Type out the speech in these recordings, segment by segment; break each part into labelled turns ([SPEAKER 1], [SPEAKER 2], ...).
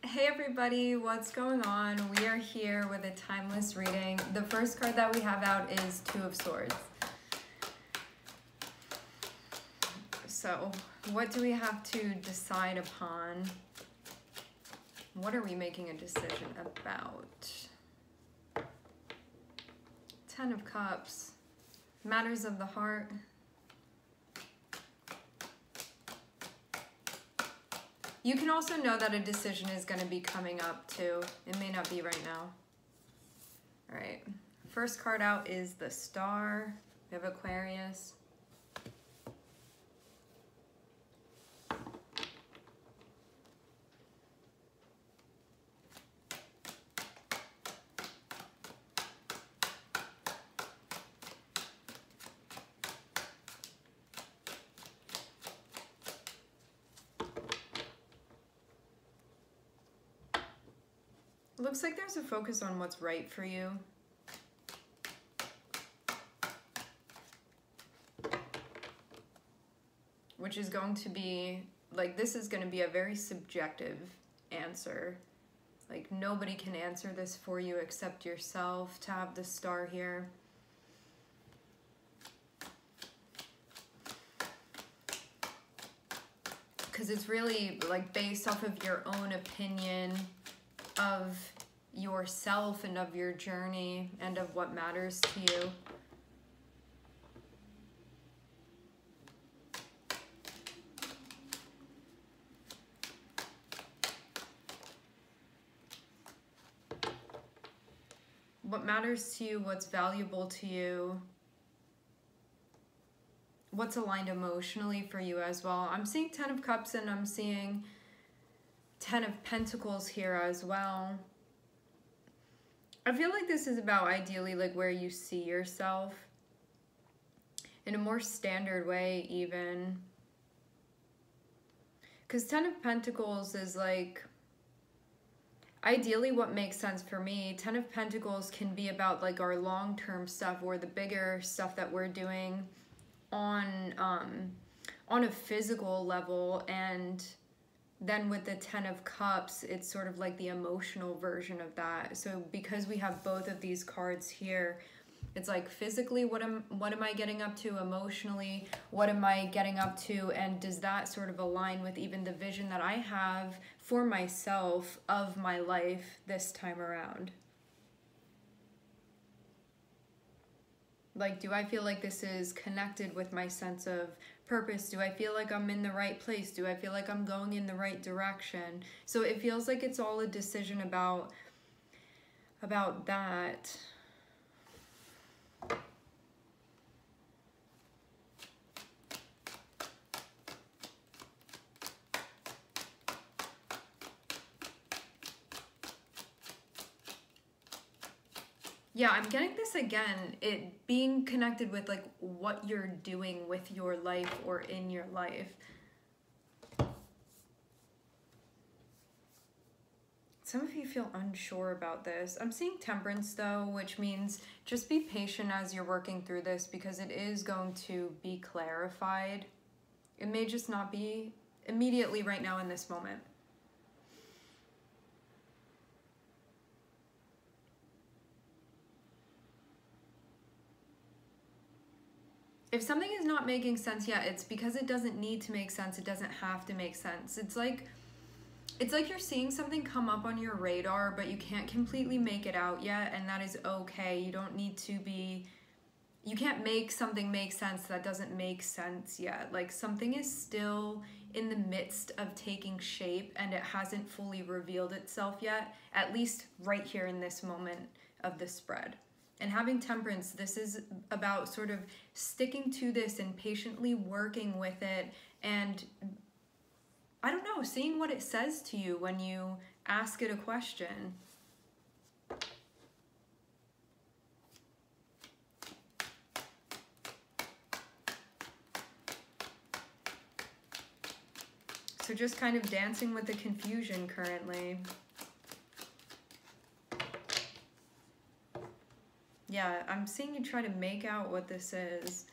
[SPEAKER 1] Hey everybody, what's going on? We are here with a timeless reading. The first card that we have out is Two of Swords. So, what do we have to decide upon? What are we making a decision about? Ten of Cups. Matters of the heart. You can also know that a decision is going to be coming up too. It may not be right now. All right. First card out is the Star. We have Aquarius. Looks like there's a focus on what's right for you. Which is going to be, like, this is going to be a very subjective answer. Like, nobody can answer this for you except yourself to have the Star here. Because it's really, like, based off of your own opinion of yourself and of your journey and of what matters to you. What matters to you, what's valuable to you, what's aligned emotionally for you as well. I'm seeing Ten of Cups and I'm seeing Ten of Pentacles here as well. I feel like this is about ideally like where you see yourself in a more standard way even. Because Ten of Pentacles is like ideally what makes sense for me. Ten of Pentacles can be about like our long-term stuff or the bigger stuff that we're doing on a physical level, and then with the Ten of Cups, it's sort of like the emotional version of that. So because we have both of these cards here, it's like physically, what am I getting up to? Emotionally, what am I getting up to? And does that sort of align with even the vision that I have for myself of my life this time around? Like, do I feel like this is connected with my sense of purpose? Do I feel like I'm in the right place? Do I feel like I'm going in the right direction? So it feels like it's all a decision about that. Yeah, I'm getting this again, it being connected with like what you're doing with your life or in your life. Some of you feel unsure about this. I'm seeing Temperance though, which means just be patient as you're working through this because it is going to be clarified. It may just not be immediately right now in this moment. If something is not making sense yet, it's because it doesn't need to make sense. It doesn't have to make sense. It's like you're seeing something come up on your radar, but you can't completely make it out yet, and that is okay. You don't need to be, you can't make something make sense that doesn't make sense yet. Like, something is still in the midst of taking shape and it hasn't fully revealed itself yet, at least right here in this moment of the spread. And having Temperance, this is about sort of sticking to this and patiently working with it and, I don't know, seeing what it says to you when you ask it a question. So just kind of dancing with the confusion currently. Yeah, I'm seeing you try to make out what this is.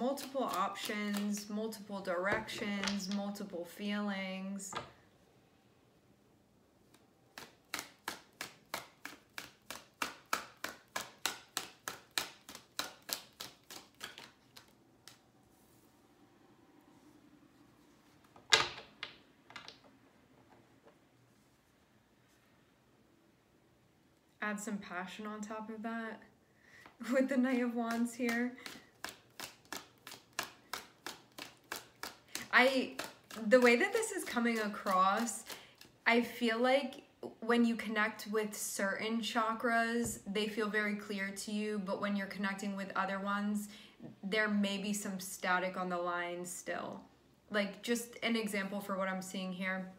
[SPEAKER 1] multiple options, multiple directions, multiple feelings. Add some passion on top of that with the Knight of Wands here. The way that this is coming across, I feel like when you connect with certain chakras, they feel very clear to you, but when you're connecting with other ones, there may be some static on the line still. Like, just an example for what I'm seeing here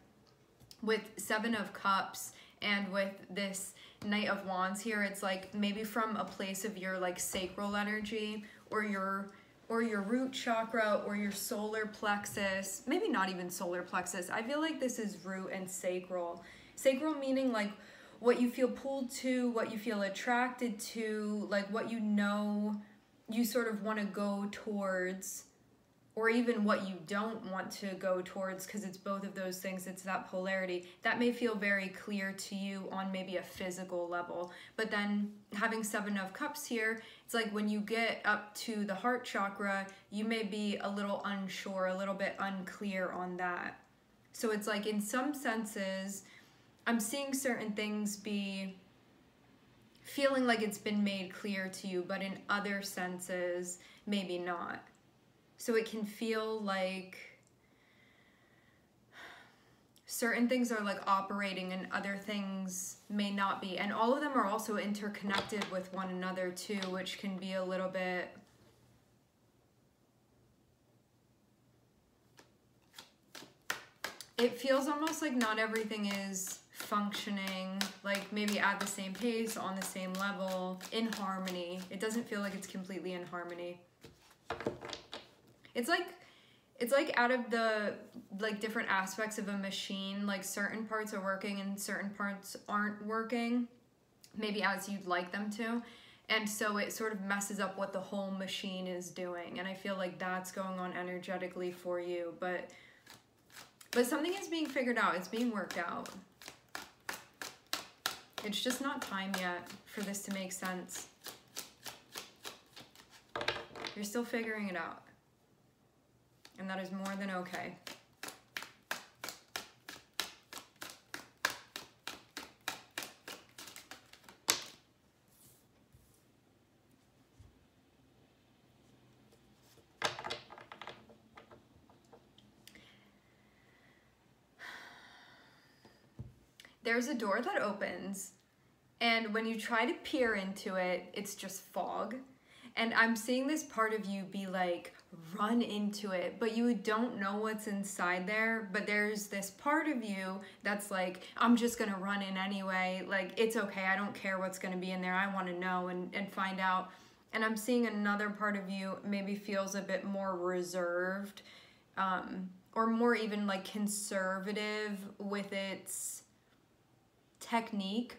[SPEAKER 1] with Seven of Cups and with this Knight of Wands here, it's like maybe from a place of your like sacral energy or your root chakra or your solar plexus, maybe not even solar plexus. I feel like this is root and sacral. Sacral meaning like what you feel pulled to, what you feel attracted to, like what you know you sort of want to go towards, or even what you don't want to go towards, because it's both of those things. It's that polarity. That may feel very clear to you on maybe a physical level. But then having Seven of Cups here, it's like when you get up to the heart chakra, you may be a little unsure, a little bit unclear on that. So it's like in some senses, I'm seeing certain things be feeling like it's been made clear to you, but in other senses, maybe not. So it can feel like certain things are like operating and other things may not be. And all of them are also interconnected with one another too, which can be a little bit... It feels almost like not everything is functioning, like maybe at the same pace, on the same level, in harmony. It doesn't feel like it's completely in harmony. It's like out of the like different aspects of a machine, like certain parts are working and certain parts aren't working, maybe as you'd like them to. And so it sort of messes up what the whole machine is doing. And I feel like that's going on energetically for you. But something is being figured out. It's being worked out. It's just not time yet for this to make sense. You're still figuring it out. And that is more than okay. There's a door that opens, and when you try to peer into it, it's just fog. And I'm seeing this part of you be like, run into it, but you don't know what's inside there. But there's this part of you that's like, I'm just gonna run in anyway. Like, it's okay, I don't care what's gonna be in there. I wanna know and find out. And I'm seeing another part of you maybe feels a bit more reserved, or more even like conservative with its technique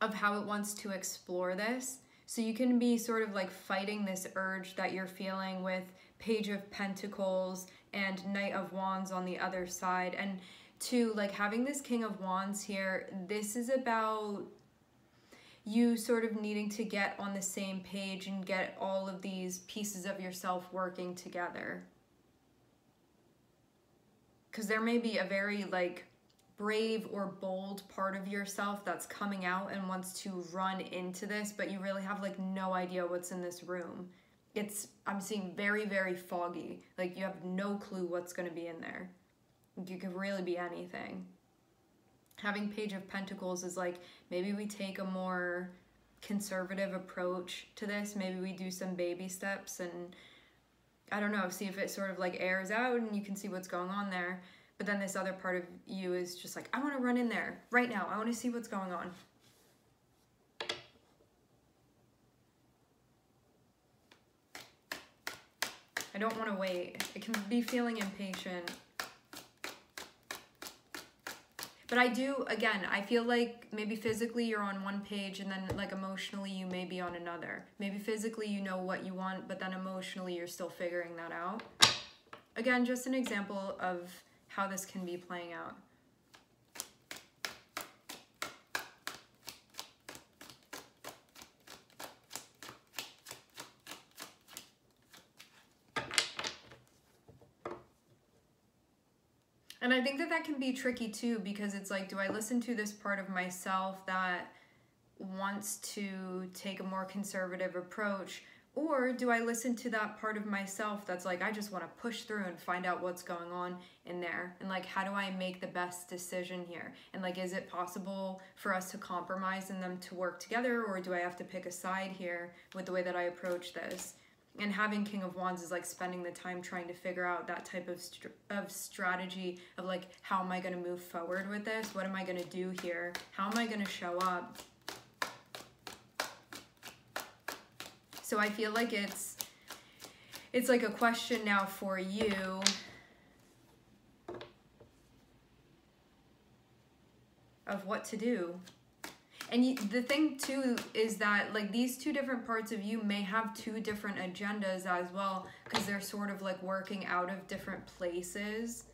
[SPEAKER 1] of how it wants to explore this. So you can be sort of like fighting this urge that you're feeling with Page of Pentacles and Knight of Wands on the other side. And to like having this King of Wands here, this is about you sort of needing to get on the same page and get all of these pieces of yourself working together. Because there may be a very like brave or bold part of yourself that's coming out and wants to run into this, but you really have like no idea what's in this room. I'm seeing very, very foggy. Like you have no clue what's going to be in there. You could really be anything. Having Page of Pentacles is like, maybe we take a more conservative approach to this. Maybe we do some baby steps and I don't know, see if it sort of like airs out and you can see what's going on there. But then this other part of you is just like, I want to run in there right now. I want to see what's going on. I don't want to wait. It can be feeling impatient. But I do, again, I feel like maybe physically you're on one page and then like emotionally you may be on another. Maybe physically you know what you want, but then emotionally you're still figuring that out. Again, just an example of how this can be playing out. And I think that that can be tricky too, because it's like, do I listen to this part of myself that wants to take a more conservative approach, or do I listen to that part of myself that's like, I just want to push through and find out what's going on in there, and like, how do I make the best decision here, and like, is it possible for us to compromise and them to work together, or do I have to pick a side here with the way that I approach this? And having King of Wands is like spending the time trying to figure out that type of strategy of like, how am I going to move forward with this? What am I going to do here? How am I going to show up? So I feel like it's like a question now for you of what to do. And the thing too is that like these two different parts of you may have two different agendas as well, because they're sort of like working out of different places.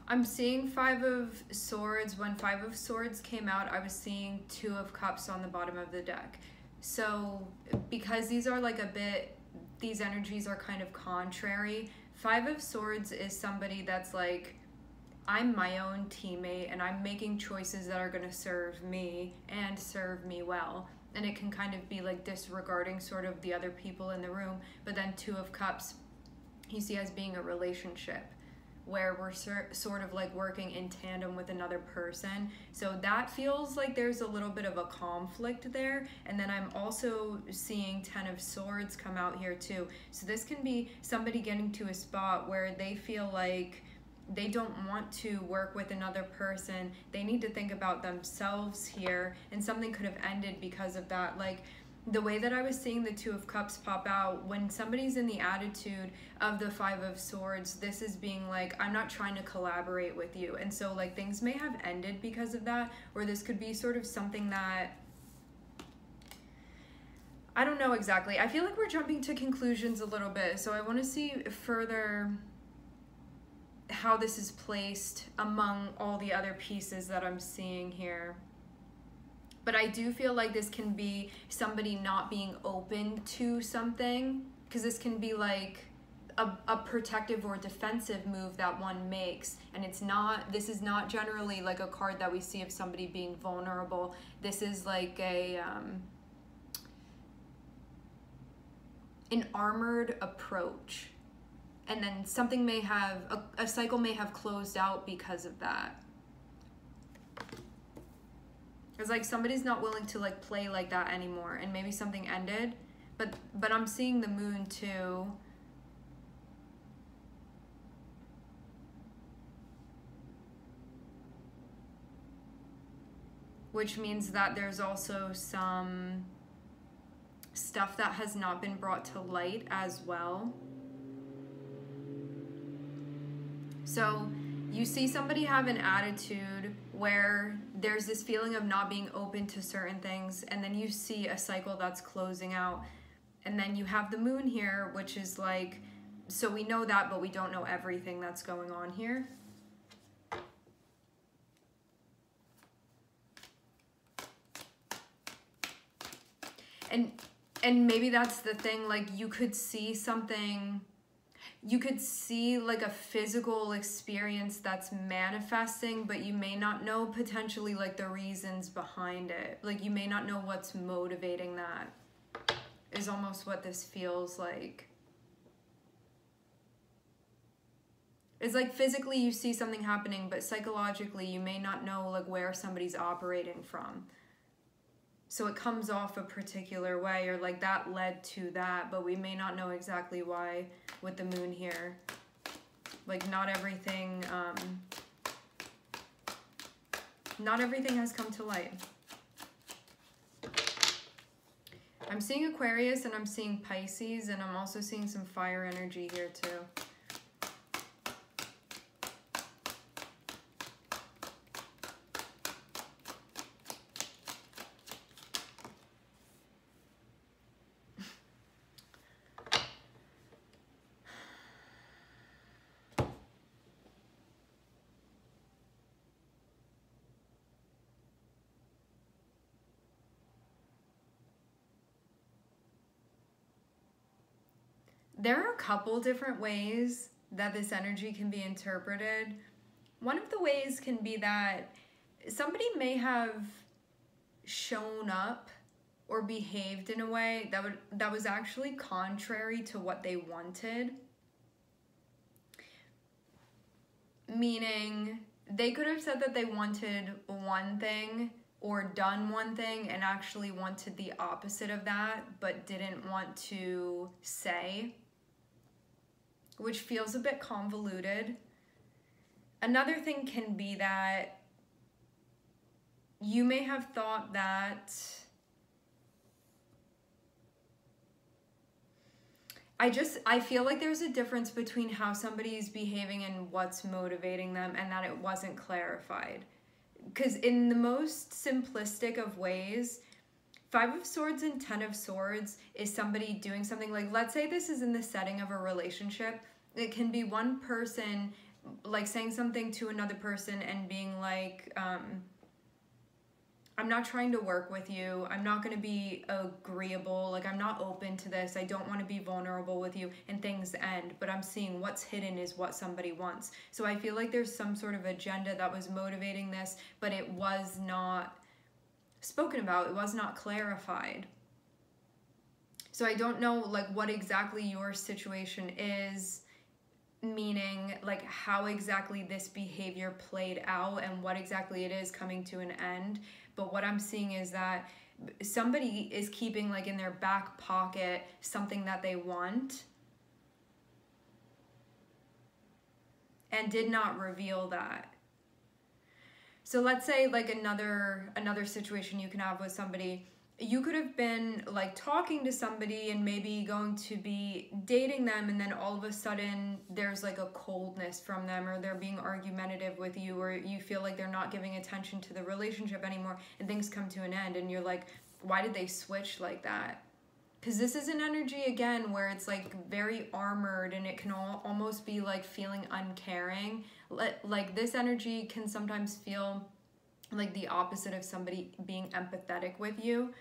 [SPEAKER 1] I'm seeing Five of Swords. When Five of Swords came out, I was seeing Two of Cups on the bottom of the deck. So because these are like a bit, these energies are kind of contrary. Five of Swords is somebody that's like, I'm my own teammate and I'm making choices that are going to serve me and serve me well. And it can kind of be like disregarding sort of the other people in the room. But then Two of Cups, you see as being a relationship where we're sort of like working in tandem with another person. So that feels like there's a little bit of a conflict there. And then I'm also seeing Ten of Swords come out here too. So this can be somebody getting to a spot where they feel like they don't want to work with another person. They need to think about themselves here, and something could have ended because of that. Like, the way that I was seeing the Two of Cups pop out, when somebody's in the attitude of the Five of Swords, this is being like, I'm not trying to collaborate with you. And so like things may have ended because of that, or this could be sort of something that, I don't know exactly. I feel like we're jumping to conclusions a little bit. So I want to see further how this is placed among all the other pieces that I'm seeing here. But I do feel like this can be somebody not being open to something, because this can be like a protective or defensive move that one makes. And it's not, this is not generally like a card that we see of somebody being vulnerable. This is like an armored approach. And then something may have, a cycle may have closed out because of that. It's like somebody's not willing to like play like that anymore, and maybe something ended, but I'm seeing the Moon too. Which means that there's also some stuff that has not been brought to light as well. So you see somebody have an attitude where there's this feeling of not being open to certain things, and then you see a cycle that's closing out, and then you have the Moon here, which is like, so we know that, but we don't know everything that's going on here. And maybe that's the thing, like you could see something, you could see like a physical experience that's manifesting, but you may not know potentially like the reasons behind it. Like you may not know what's motivating that, is almost what this feels like. It's like physically you see something happening, but psychologically you may not know like where somebody's operating from. So it comes off a particular way, or like that led to that, but we may not know exactly why with the moon here. Like not everything has come to light. I'm seeing Aquarius and I'm seeing Pisces, and I'm also seeing some fire energy here too. There are a couple different ways that this energy can be interpreted. One of the ways can be that somebody may have shown up or behaved in a way that was actually contrary to what they wanted. Meaning they could have said that they wanted one thing or done one thing and actually wanted the opposite of that, but didn't want to say, which feels a bit convoluted. Another thing can be that you may have thought that I feel like there's a difference between how somebody is behaving and what's motivating them, and that it wasn't clarified. Because in the most simplistic of ways, 5 of Swords and 10 of Swords is somebody doing something, like let's say this is in the setting of a relationship. It can be one person like saying something to another person and being like, I'm not trying to work with you. I'm not going to be agreeable. Like I'm not open to this. I don't want to be vulnerable with you, and things end. But I'm seeing what's hidden is what somebody wants. So I feel like there's some sort of agenda that was motivating this, but it was not spoken about. It was not clarified. So I don't know like what exactly your situation is, meaning like how exactly this behavior played out and what exactly it is coming to an end. But what I'm seeing is that somebody is keeping like in their back pocket something that they want and did not reveal that. So let's say like another situation you can have with somebody. You could have been like talking to somebody and maybe going to be dating them, and then all of a sudden there's like a coldness from them, or they're being argumentative with you, or you feel like they're not giving attention to the relationship anymore, and things come to an end and you're like, why did they switch like that? Because this is an energy again where it's like very armored, and it can almost be like feeling uncaring. Like this energy can sometimes feel like the opposite of somebody being empathetic with you.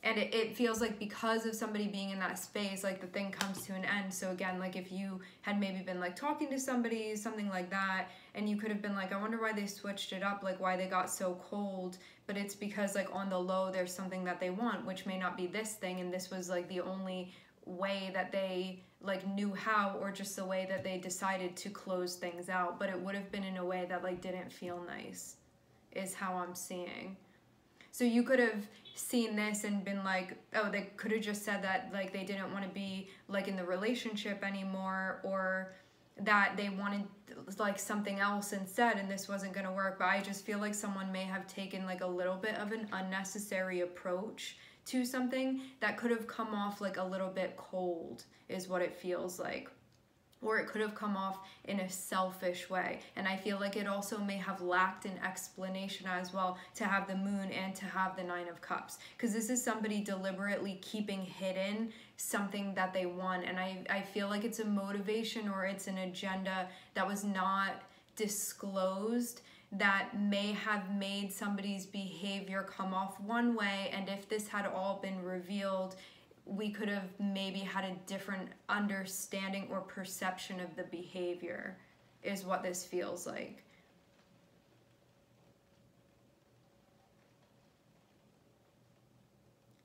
[SPEAKER 1] And it feels like because of somebody being in that space, like the thing comes to an end. So again, like if you had maybe been like talking to somebody, something like that, and you could have been like, I wonder why they switched it up, like why they got so cold. But it's because like on the low, there's something that they want, which may not be this thing. And this was like the only way that they like knew how, or just the way that they decided to close things out. But it would have been in a way that like didn't feel nice, is how I'm seeing. So you could have seen this and been like, oh, they could have just said that like they didn't want to be like in the relationship anymore, or that they wanted like something else instead and this wasn't going to work. But I just feel like someone may have taken like a little bit of an unnecessary approach to something that could have come off like a little bit cold, is what it feels like. Or it could have come off in a selfish way. And I feel like it also may have lacked an explanation as well, to have the moon and to have the 9 of Cups. Because this is somebody deliberately keeping hidden something that they want. And I feel like it's a motivation or it's an agenda that was not disclosed, that may have made somebody's behavior come off one way. And if this had all been revealed, we could have maybe had a different understanding or perception of the behavior, is what this feels like.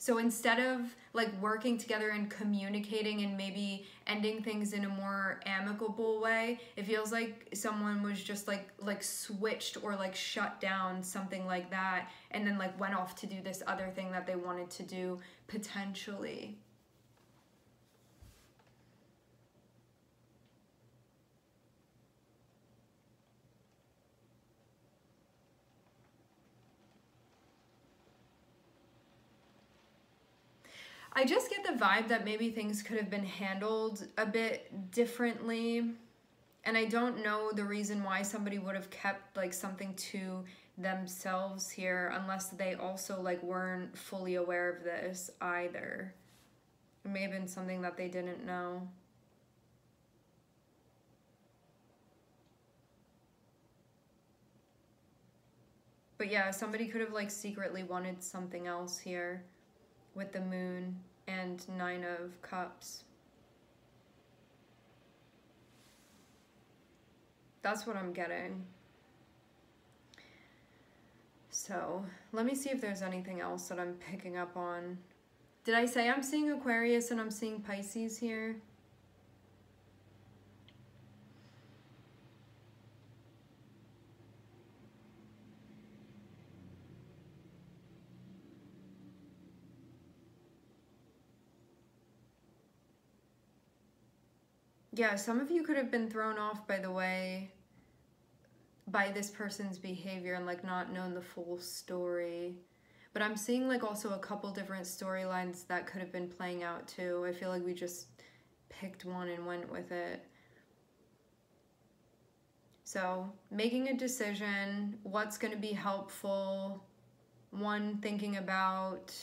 [SPEAKER 1] So instead of like working together and communicating and maybe ending things in a more amicable way, it feels like someone was just like switched or like shut down, something like that, and then like went off to do this other thing that they wanted to do potentially. I just get the vibe that maybe things could have been handled a bit differently. And I don't know the reason why somebody would have kept like something to themselves here unless they also like weren't fully aware of this either. It may have been something that they didn't know. But yeah, somebody could have like secretly wanted something else here with the moon and 9 of Cups. That's what I'm getting. So let me see if there's anything else that I'm picking up on. Did I say I'm seeing Aquarius and I'm seeing Pisces here? Yeah, some of you could have been thrown off by the way, by this person's behavior and like not known the full story. But I'm seeing like also a couple different storylines that could have been playing out too. I feel like we just picked one and went with it. So making a decision, what's going to be helpful, one thinking about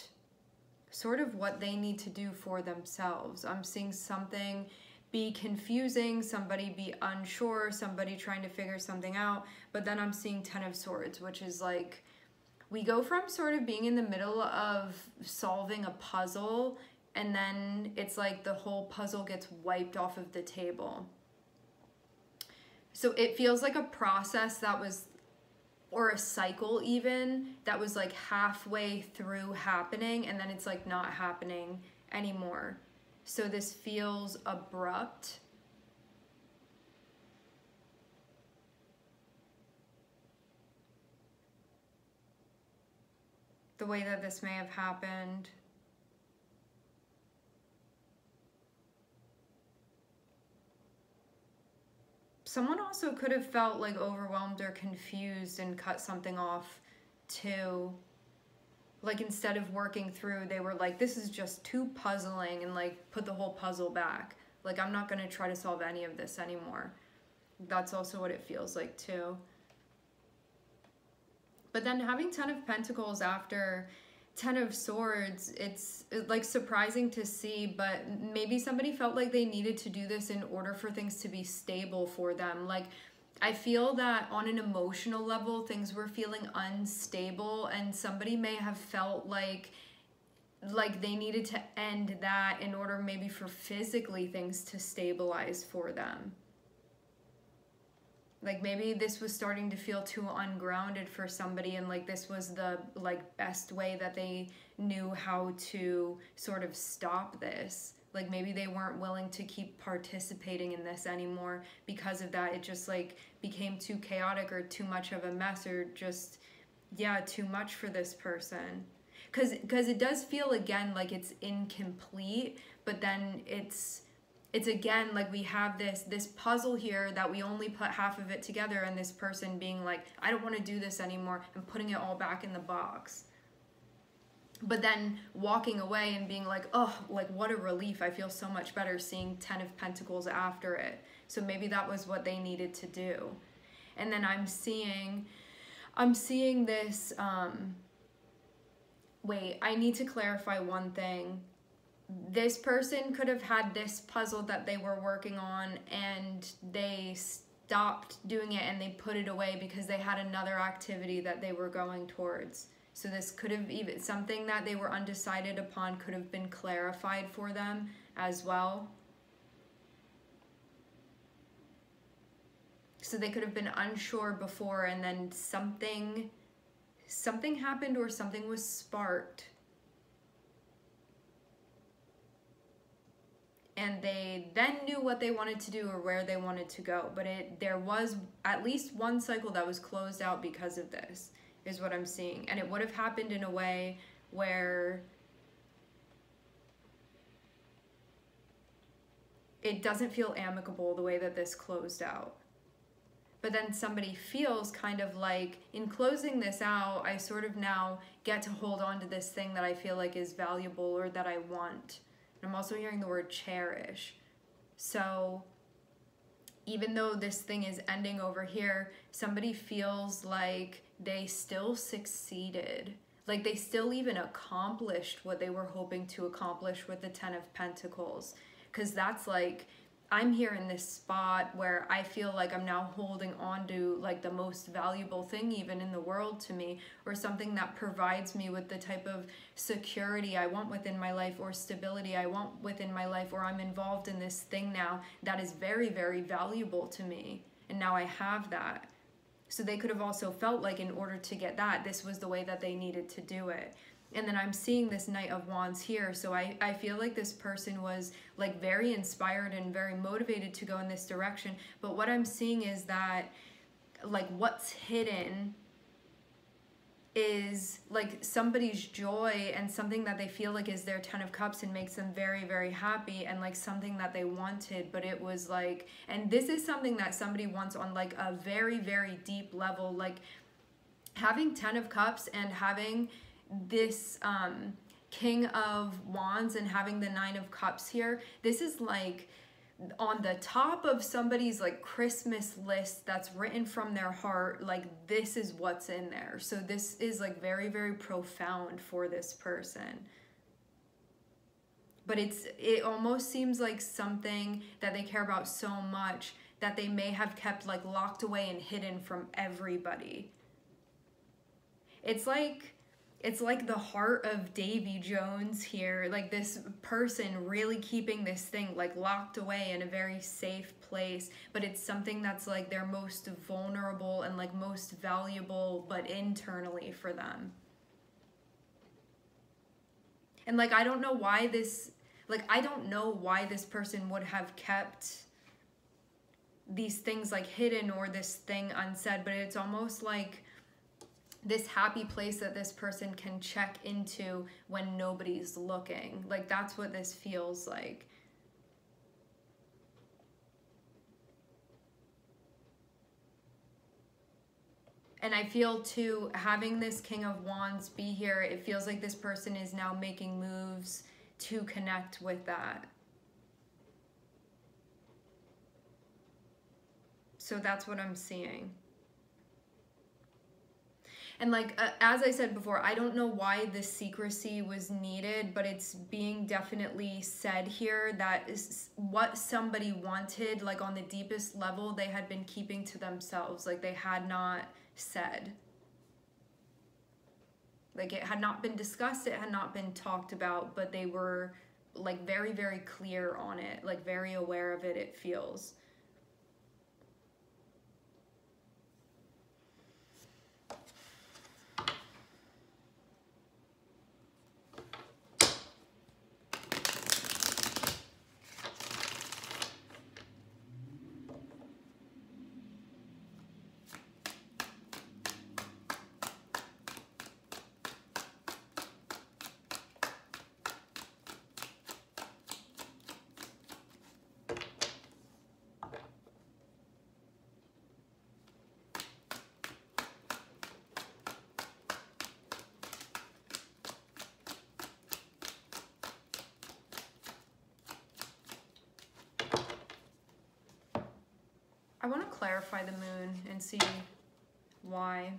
[SPEAKER 1] sort of what they need to do for themselves. I'm seeing something be confusing, somebody be unsure, somebody trying to figure something out, but then I'm seeing 10 of Swords, which is like, we go from sort of being in the middle of solving a puzzle, and then it's like the whole puzzle gets wiped off of the table. So it feels like a process that was, or a cycle even, that was like halfway through happening, and then it's like not happening anymore. So this feels abrupt. The way that this may have happened. Someone also could have felt like overwhelmed or confused and cut something off too. Like instead of working through, they were like, this is just too puzzling, and like put the whole puzzle back. Like, I'm not gonna try to solve any of this anymore. That's also what it feels like too. But then having 10 of Pentacles after 10 of Swords, it's like surprising to see, but maybe somebody felt like they needed to do this in order for things to be stable for them. Like, I feel that on an emotional level, things were feeling unstable, and somebody may have felt like they needed to end that in order maybe for physically things to stabilize for them. Like maybe this was starting to feel too ungrounded for somebody, and like this was the like best way that they knew how to sort of stop this. Like maybe they weren't willing to keep participating in this anymore because of that. It just like became too chaotic or too much of a mess, or just, yeah, too much for this person. Because it does feel again like it's incomplete, but then it's again like we have this puzzle here that we only put half of it together, and this person being like, I don't want to do this anymore, and putting it all back in the box. But then walking away and being like, oh, like what a relief. I feel so much better seeing 10 of Pentacles after it. So maybe that was what they needed to do. And then I'm seeing this, wait, I need to clarify one thing. This person could have had this puzzle that they were working on, and they stopped doing it and they put it away because they had another activity that they were going towards. So this could have even, something that they were undecided upon could have been clarified for them as well. So they could have been unsure before, and then something happened or something was sparked. And they then knew what they wanted to do or where they wanted to go. But there was at least one cycle that was closed out because of this, is what I'm seeing. And it would have happened in a way where it doesn't feel amicable the way that this closed out. But then somebody feels kind of like, in closing this out, I sort of now get to hold on to this thing that I feel like is valuable or that I want. And I'm also hearing the word cherish. So even though this thing is ending over here, somebody feels like they still succeeded. Like they still even accomplished what they were hoping to accomplish with the Ten of Pentacles. Because that's like, I'm here in this spot where I feel like I'm now holding on to like the most valuable thing even in the world to me, or something that provides me with the type of security I want within my life, or stability I want within my life, or I'm involved in this thing now that is very, very valuable to me. And now I have that. So they could have also felt like in order to get that, this was the way that they needed to do it. And then I'm seeing this Knight of Wands here. So I feel like this person was like very inspired and very motivated to go in this direction. But what I'm seeing is that like what's hidden is like somebody's joy and something that they feel like is their Ten of Cups and makes them very, very happy, and like something that they wanted, but it was like, and this is something that somebody wants on like a very, very deep level, like having Ten of Cups and having this King of Wands and having the Nine of Cups here. This is like on the top of somebody's like Christmas list that's written from their heart. Like this is what's in there. So this is like very, very profound for this person. But it almost seems like something that they care about so much that they may have kept like locked away and hidden from everybody. It's like the heart of Davy Jones here, like this person really keeping this thing like locked away in a very safe place, but it's something that's like their most vulnerable and like most valuable, but internally for them. And like, I don't know why this person would have kept these things like hidden or this thing unsaid, but it's almost like this happy place that this person can check into when nobody's looking. Like that's what this feels like. And I feel too, having this King of Wands be here, it feels like this person is now making moves to connect with that. So that's what I'm seeing. And like, as I said before, I don't know why this secrecy was needed, but it's being definitely said here that is what somebody wanted, like on the deepest level, they had been keeping to themselves. Like they had not said. Like it had not been discussed, it had not been talked about, but they were like very, very clear on it, like very aware of it, it feels. I want to clarify the moon and see why.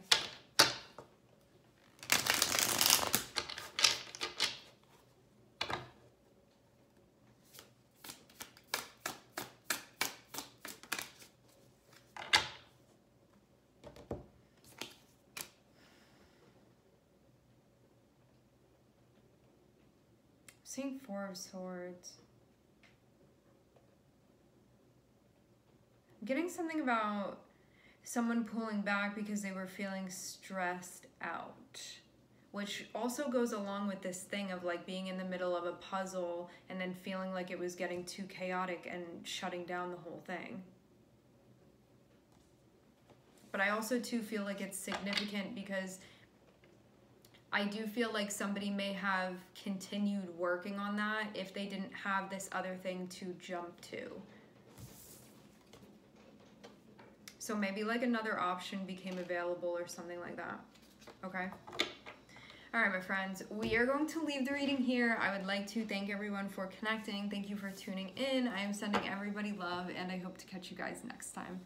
[SPEAKER 1] seeing Four of Swords. I'm getting something about someone pulling back because they were feeling stressed out, which also goes along with this thing of like being in the middle of a puzzle and then feeling like it was getting too chaotic and shutting down the whole thing. But I also too feel like it's significant because I do feel like somebody may have continued working on that if they didn't have this other thing to jump to. So maybe like another option became available or something like that. Okay. All right, my friends, we are going to leave the reading here. I would like to thank everyone for connecting. Thank you for tuning in. I am sending everybody love, and I hope to catch you guys next time.